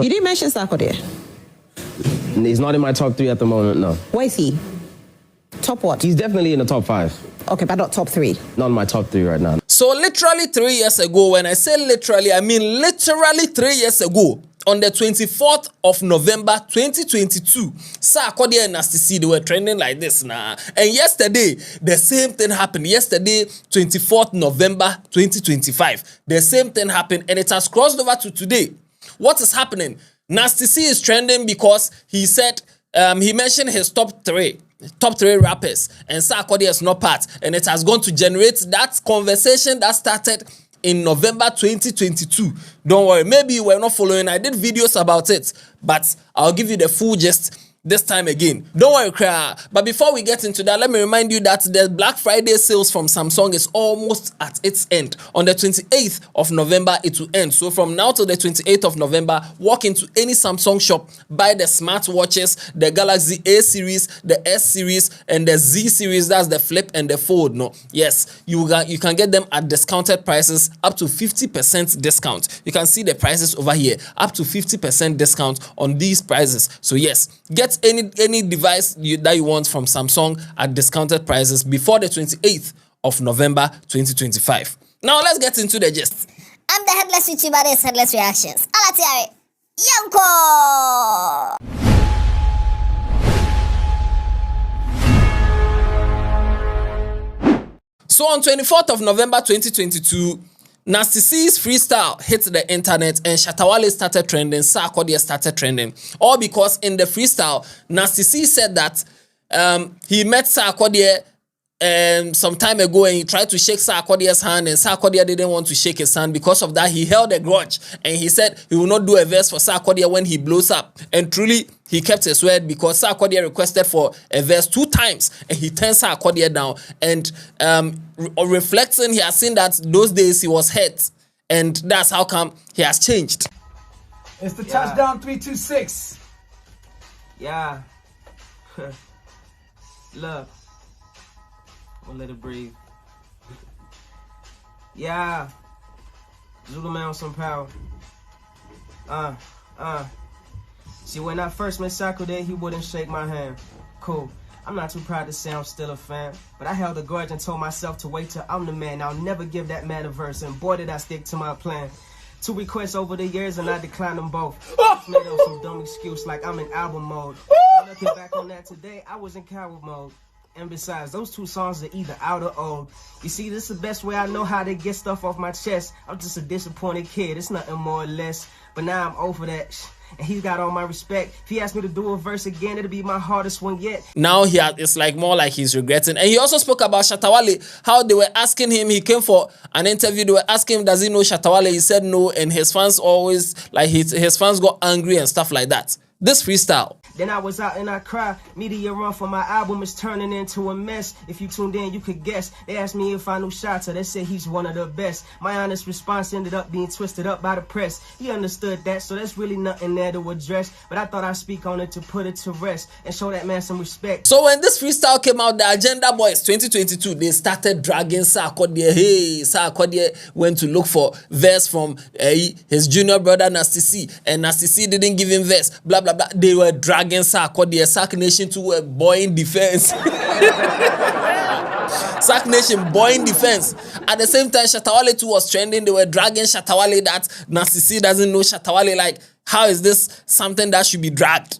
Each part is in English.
You didn't mention Sarkodie. He's not in my top 3 at the moment, no. Where is he? Top what? He's definitely in the top 5. Okay, but not top 3. Not in my top 3 right now. So literally 3 years ago, when I say literally, I mean literally 3 years ago, on the 24th of November 2022, Sarkodie and Nasty C, they were trending like this now. And yesterday, the same thing happened. Yesterday, 24th November 2025, the same thing happened, and it has crossed over to today. What is happening? Nasty C is trending because he said, he mentioned his top 3 rappers, and Sarkodie is not part, and it has gone to generate that conversation that started in November 2022. Don't worry, maybe you were not following. I did videos about it, but I'll give you the full gist this time again. Don't worry, cry. But before we get into that, let me remind you that the Black Friday sales from Samsung is almost at its end. On the 28th of November, it will end. So from now to the 28th of November, walk into any Samsung shop, buy the smartwatches, the Galaxy A series, the S series, and the Z series. That's the Flip and the Fold. No, yes, you can get them at discounted prices, up to 50% discount. You can see the prices over here, up to 50% discount on these prices. So yes, get any device that you want from Samsung at discounted prices before the 28th of November 2025. Now let's get into the gist. I'm the Headless YouTuber, this Headless Reactions. Alatiare, Yanko! So on 24th of November 2022, Nasty C's freestyle hit the internet and Shatta Wale started trending, Sarkodie started trending. All because in the freestyle, Nasty C said that he met Sarkodie some time ago and he tried to shake Sarkodie's hand, and Sarkodie didn't want to shake his hand. Because of that, he held a grudge and he said he will not do a verse for Sarkodie when he blows up. And truly, he kept his word, because Sarkodie requested for a verse 2 times and he turned Sarkodie down. And reflecting, he has seen that those days he was hurt, and that's how come he has changed. It's the touchdown 326. Yeah. Look. I'll let it breathe. Yeah. Zulu man with some power. See, when I first met Sarkodie, he wouldn't shake my hand. Cool. I'm not too proud to say I'm still a fan, but I held a grudge and told myself to wait till I'm the man. I'll never give that man a verse, and boy did I stick to my plan. 2 requests over the years and I declined them both. Made up some dumb excuse like I'm in album mode. But looking back on that today, I was in coward mode. And besides, those 2 songs are either out or old. You see, this is the best way I know how to get stuff off my chest. I'm just a disappointed kid, it's nothing more or less. But now I'm over that. And he's got all my respect. If he asked me to do a verse again, it'll be my hardest one yet. Now it's like more like he's regretting. And he also spoke about Shatta Wale, how they were asking him, he came for an interview, they were asking him, does he know Shatta Wale? He said no, and his fans always, like his fans got angry and stuff like that. This freestyle. Then I was out and I cried. Media run for my album is turning into a mess. If you tuned in, you could guess. They asked me if I knew Shatta. They said he's one of the best. My honest response ended up being twisted up by the press. He understood that, so there's really nothing there to address. But I thought I'd speak on it to put it to rest and show that man some respect. So when this freestyle came out, the Agenda Boys 2022, they started dragging Sarkodie. Hey, Sarkodie went to look for verse from his junior brother Nasty C, and Nasty C didn't give him verse. Blah blah blah. They were dragging Sarkodie, Sark Nation to a boy in defense. Sark Nation, boy in defense. At the same time, Shatta Wale too was trending. They were dragging Shatta Wale that Nasty C doesn't know Shatta Wale. Like, how is this something that should be dragged?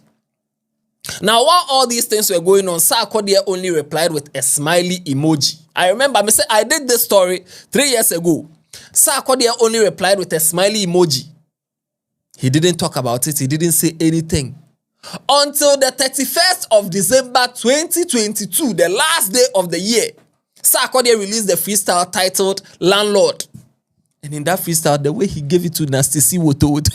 Now, while all these things were going on, Sarkodie only replied with a smiley emoji. I remember I did this story 3 years ago. Sarkodie only replied with a smiley emoji. He didn't talk about it. He didn't say anything. Until the 31st of December 2022, the last day of the year, Sarkodie released the freestyle titled Landlord. And in that freestyle, the way he gave it to Nasty C was told.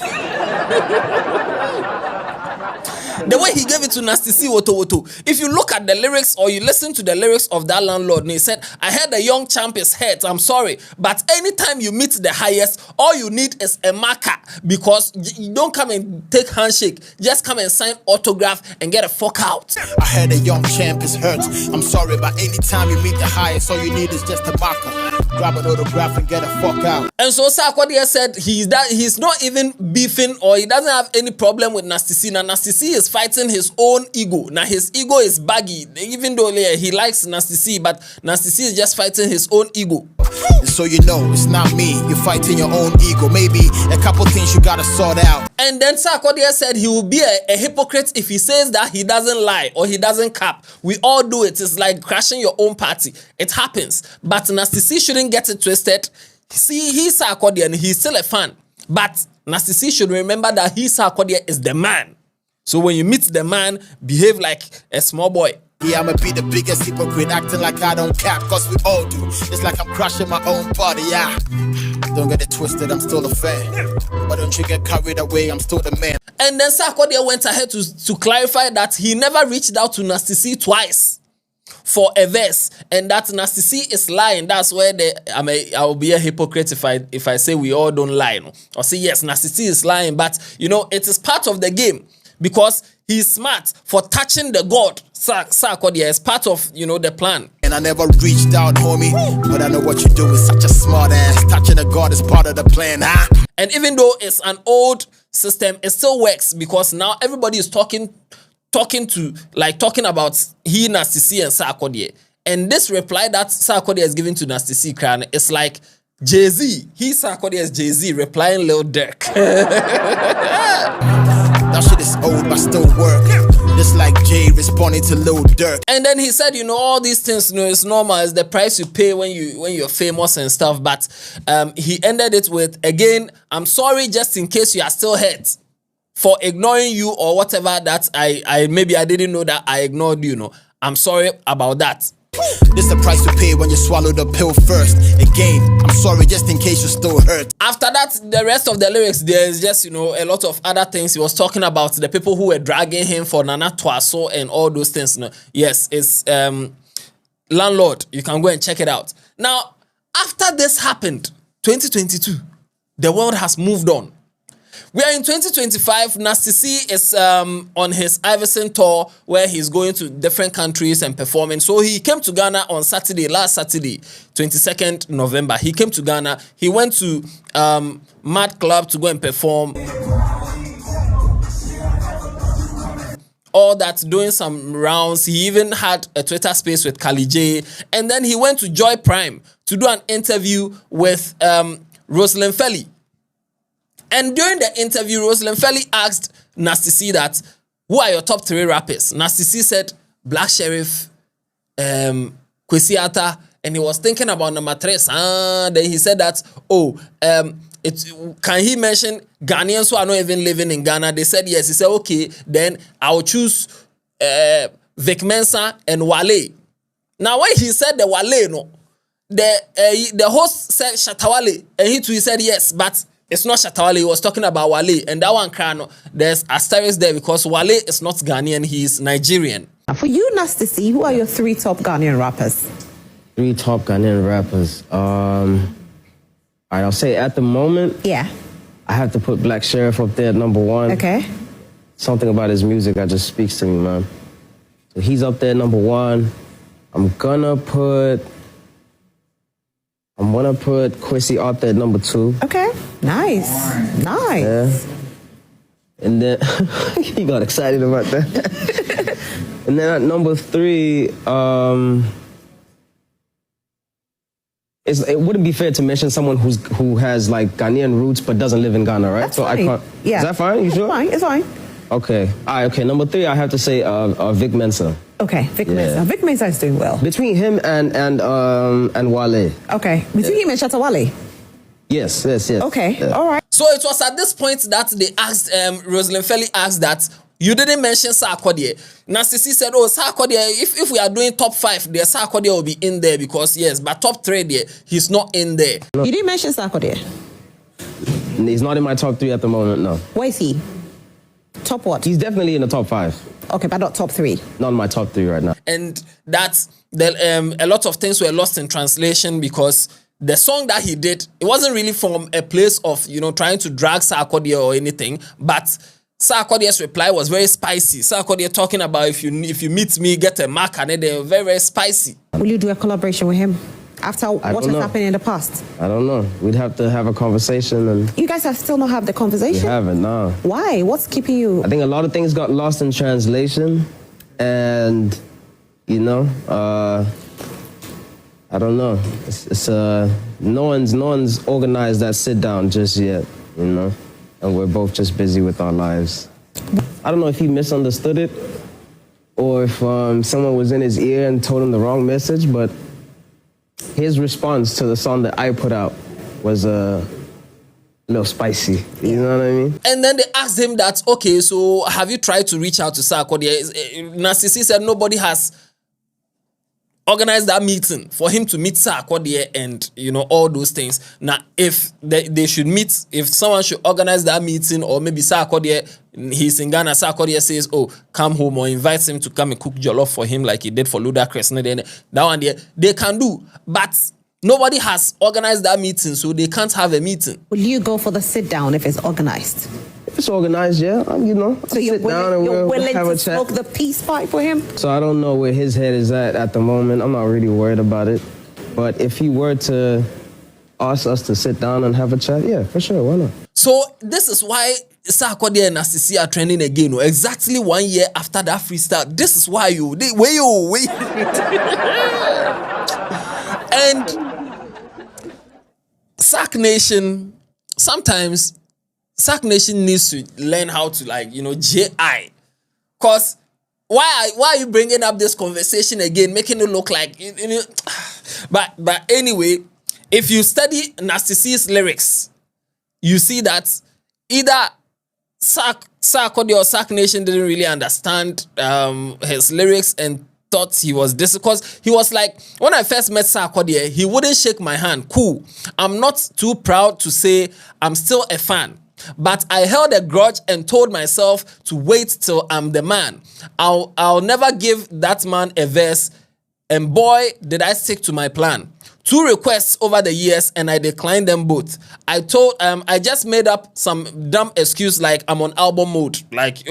The way he gave it to Nasty C, woto. If you look at the lyrics or you listen to the lyrics of that landlord, and he said, I heard the young champ is hurt, I'm sorry. But anytime you meet the highest, all you need is a marker, because you don't come and take handshake. Just come and sign autograph and get a fuck out. I heard a young champ is hurt, I'm sorry. But anytime you meet the highest, all you need is just a marker. Grab an autograph and get a fuck out. And so Sarkodie said he's not even beefing, or he doesn't have any problem with Nasty C. Now Nasty C is fighting his own ego. Now his ego is baggy, even though he likes Nasty C, but Nasty C is just fighting his own ego. So you know it's not me, you're fighting your own ego. Maybe a couple things you gotta sort out. And then Sarkodie said he will be a hypocrite if he says that he doesn't lie or he doesn't cap. We all do it. It's like crashing your own party. It happens. But Nasty C shouldn't get it twisted. See, he's Sarkodie and he's still a fan. But Nasty C should remember that Sarkodie is the man. So when you meet the man, behave like a small boy. Yeah, I'ma be the biggest hypocrite, acting like I don't cap, cause we all do. It's like I'm crushing my own body, yeah. Don't get it twisted, I'm still a fan. But don't you get carried away, I'm still the man. And then Sarkodie went ahead to clarify that he never reached out to Nasty C twice for a verse, and that Nasty C is lying. That's where I will be a hypocrite if I say we all don't lie, no? Or say yes, Nasty C is lying, but you know it is part of the game, because he's smart for touching the God. Sarkodie is part of the plan. And I never reached out, homie, but I know what you do is such a smart ass. Touching the God is part of the plan, huh? And even though it's an old system, it still works, because now everybody is talking about Nasty C and Sarkodie. And this reply that Sarkodie is giving to Nasty C, it's like Jay-Z. Sarkodie is Jay-Z replying Lil Durk. That shit is old but still work. Just like Jay responding to Lil Durk. And then he said, all these things, it's normal. It's the price you pay when you're famous and stuff. But he ended it with, again, I'm sorry just in case you are still hurt for ignoring you or whatever, that maybe I didn't know that I ignored you. I'm sorry about that. This the price to pay when you swallow the pill first. Again, I'm sorry just in case you still hurt. After that, the rest of the lyrics, there's just, a lot of other things. He was talking about the people who were dragging him for Nana Twaso and all those things. Yes, it's Landlord. You can go and check it out. Now, after this happened, 2022, the world has moved on. We are in 2025. Nasty C is on his Iverson tour, where he's going to different countries and performing. So he came to Ghana on last Saturday, 22nd November. He came to Ghana. He went to Mad Club to go and perform. All that, doing some rounds. He even had a Twitter space with Kali J. And then he went to Joy Prime to do an interview with Rosalind Felly. And during the interview, Rosalind Felly asked Nasty C that, who are your top 3 rappers? Nasty C said, Black Sheriff, Kwesi Arthur, and he was thinking about number 3. Then he said that, can he mention Ghanaians who are not even living in Ghana? They said yes. He said, okay, then I'll choose Vic Mensa and Wale. Now, when he said the Wale, the host said Shatawale, and he too said yes, but it's not Shatawale. He was talking about Wale, and that one there's asterisk there, because Wale is not Ghanaian, he's Nigerian. For you, Nasty C, who are your 3 top Ghanaian rappers? 3 top Ghanaian rappers. I'll say at the moment, Yeah. I have to put Black Sheriff up there at number 1. Okay. Something about his music that just speaks to me, man. So he's up there number 1. I'm gonna put Kwesi Arthur at number 2. Okay. Nice. Nice. Yeah. And then he got excited about that. And then at number 3, it wouldn't be fair to mention someone who has like Ghanaian roots but doesn't live in Ghana, right? That's fine. I can't. Yeah. Is that fine? You sure? It's fine. Okay. All right. Okay. Number 3, I have to say Vic Mensa. Okay, Vic Mensa. Vic Mensa is doing well. Between him and Wale. Okay, between him and Shatawale. Yes. Okay, Yeah. all right. So it was at this point that they asked, Rosalind Felly asked that, you didn't mention Sarkodie. Nasty C said, Sarkodie, if we are doing top 5, the Sarkodie will be in there, because yes, but top 3 there, he's not in there. You didn't mention Sarkodie. He's not in my top 3 at the moment, no. Where is he? top what? He's definitely in the top 5. Okay, but not top 3. Not in my top 3 right now. And that's a lot of things were lost in translation because the song that he did, it wasn't really from a place of, trying to drag Sarkodie or anything, but Sarkodie's reply was very spicy. Sarkodie talking about if you meet me, get a mark, and they were very, very spicy. Will you do a collaboration with him after what has happened in the past? I don't know. We'd have to have a conversation. And you guys have still not had the conversation? We haven't, no. Why? What's keeping you? I think a lot of things got lost in translation, and I don't know. It's no one's organized that sit down just yet, and we're both just busy with our lives. I don't know if he misunderstood it or if someone was in his ear and told him the wrong message, but his response to the song that I put out was a little spicy. You know what I mean? And then they asked him that, okay, so have you tried to reach out to Sarkodie? Narcissi said nobody has organize that meeting for him to meet Sarkodie and all those things. Now, if they should meet, if someone should organize that meeting, or maybe Sarkodie, he's in Ghana, Sarkodie says, "Oh, come home," or invites him to come and cook jollof for him like he did for Ludacris. That one they can do, but nobody has organized that meeting, so they can't have a meeting. Will you go for the sit down if it's organized? If it's organized, yeah, So you're willing to smoke the peace pipe for him? So I don't know where his head is at the moment. I'm not really worried about it. But if he were to ask us to sit down and have a chat, yeah, for sure, why not? So this is why Sarkodie and Narcissi are trending again. Exactly 1 year after that freestyle. This is why wait. And Sark Nation, sometimes Sark Nation needs to learn how to JI. Cause why are you bringing up this conversation again, making it look like But anyway, if you study Narcissi's lyrics, you see that either Sarkodie or Sark Nation didn't really understand his lyrics and thought he was this, because he was like, when I first met Sarkodie, he wouldn't shake my hand. Cool. I'm not too proud to say I'm still a fan. But I held a grudge and told myself to wait till I'm the man. I'll never give that man a verse. And boy, did I stick to my plan. 2 requests over the years and I declined them both. I just made up some dumb excuse like I'm on album mode. Like,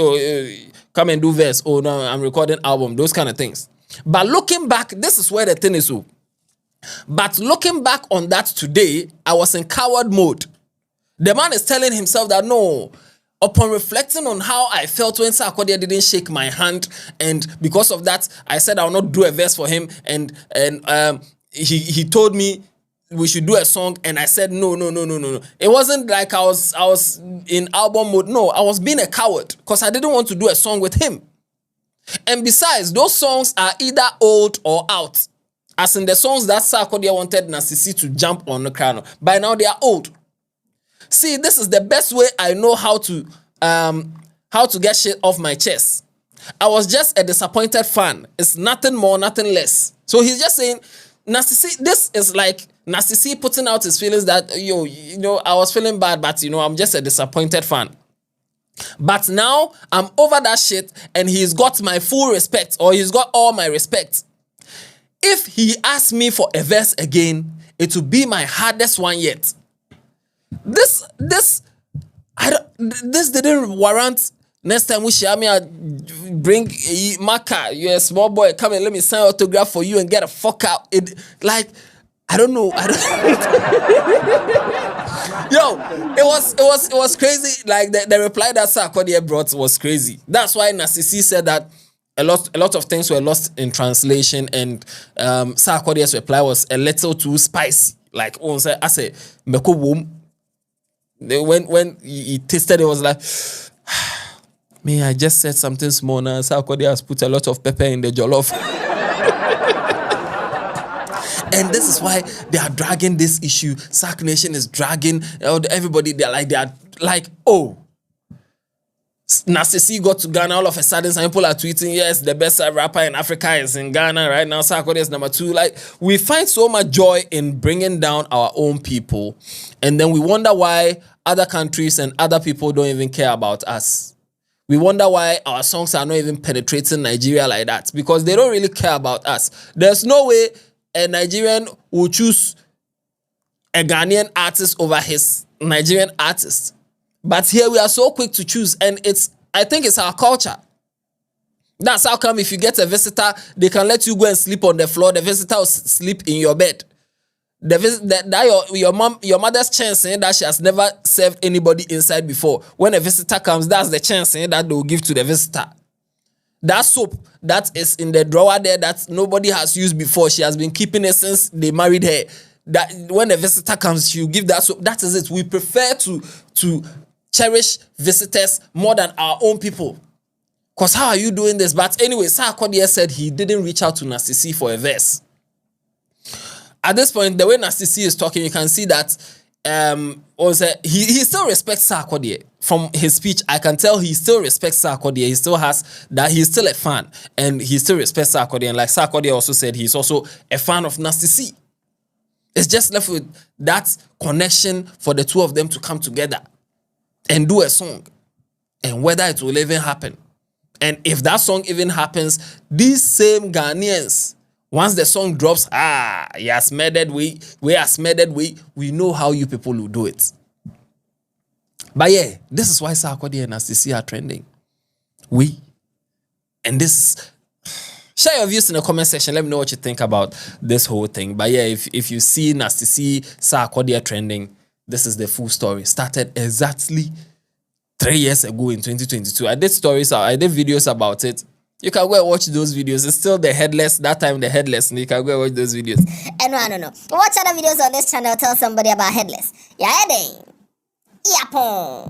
come and do verse. Oh, no, I'm recording album. Those kind of things. But looking back, this is where the thing is. But looking back on that today, I was in coward mode. The man is telling himself that no, upon reflecting on how I felt when Sarkodie didn't shake my hand, and because of that, I said I'll not do a verse for him, and he told me we should do a song, and I said no. It wasn't like I was in album mode. No, I was being a coward because I didn't want to do a song with him. And besides, those songs are either old or out. As in the songs that Sarkodie wanted Narcissi to jump on the crown. By now they are old. See, this is the best way I know how to get shit off my chest. I was just a disappointed fan. It's nothing more, nothing less. So he's just saying, Narcissi, this is like Narcissi putting out his feelings that, I was feeling bad, but, I'm just a disappointed fan. But now I'm over that shit and he's got my full respect, or he's got all my respect. If he asks me for a verse again, it will be my hardest one yet. This didn't warrant. Next time we share me, I bring a marker. You're a small boy. Come and let me sign autograph for you and get a fuck out. I don't know. Yo, it was crazy. Like the reply that Sarkodie brought was crazy. That's why Narcissi said that a lot of things were lost in translation, and Sarkodie's reply was a little too spicy. Like I say, meko wom. When he tasted it, was like, me, I just said something small now. Sarkodie has put a lot of pepper in the jollof. And this is why they are dragging this issue. Sark Nation is dragging everybody. They're like, oh, Narcissi got to Ghana all of a sudden. Some people are tweeting, yes, the best rapper in Africa is in Ghana right now. Sarkodie is number 2. Like, we find so much joy in bringing down our own people, and then we wonder why other countries and other people don't even care about us. We wonder why our songs are not even penetrating Nigeria like that, because they don't really care about us. There's no way a Nigerian will choose a Ghanaian artist over his Nigerian artist. But here we are so quick to choose, and I think it's our culture. That's how come if you get a visitor, they can let you go and sleep on the floor. The visitor will sleep in your bed. Your mother's chance that she has never served anybody inside before. When a visitor comes, that's the chance that they will give to the visitor. That soap that is in the drawer there that nobody has used before, she has been keeping it since they married her. That when a visitor comes, she'll give that soap. That is it. We prefer to cherish visitors more than our own people. Because how are you doing this? But anyway, Sarkodie said he didn't reach out to Nasty C for a verse. At this point, the way Nasty C is talking, you can see that he still respects Sarkodie. From his speech, I can tell he still respects Sarkodie. He still has that. He's still a fan, and he still respects Sarkodie. And like Sarkodie also said, he's also a fan of Nasty C. It's just left with that connection for the two of them to come together and do a song, and whether it will even happen. And if that song even happens, these same Ghanaians, once the song drops, he has murdered we know how you people will do it. But yeah, this is why Sarkodie and Nasty C are trending. And this, share your views in the comment section. Let me know what you think about this whole thing. But yeah, if you see Nasty C, Sarkodie trending, this is the full story. Started exactly 3 years ago in 2022. I did videos about it. You can go and watch those videos. It's still the Headless, that time the Headless, and you can go and watch those videos. And no. Watch other videos on this channel. Tell somebody about Headless. Yeah, heading. Yapon.